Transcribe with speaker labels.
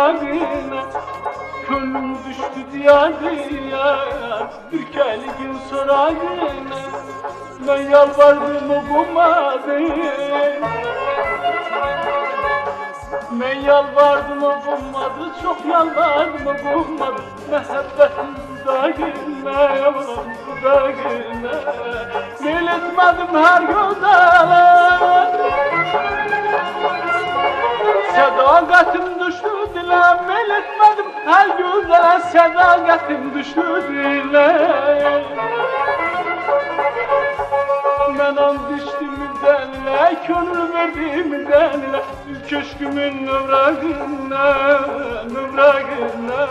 Speaker 1: sorağına. Gönlüm düştü diyarıya, ürkelgin sorağına. Ben yalvardım okumadı. Ben yalvardım okunmadı, çok yalvardım okunmadı. Mehebbetin dudağına, dudağına. Meyil etmedim her güzele. Sadakatim düştü dile, meyil etmedim her güzele. Sadakatim düştü dile. Ben and içtim denle, gönül verdim denle. Köşkümün növragına, növragına.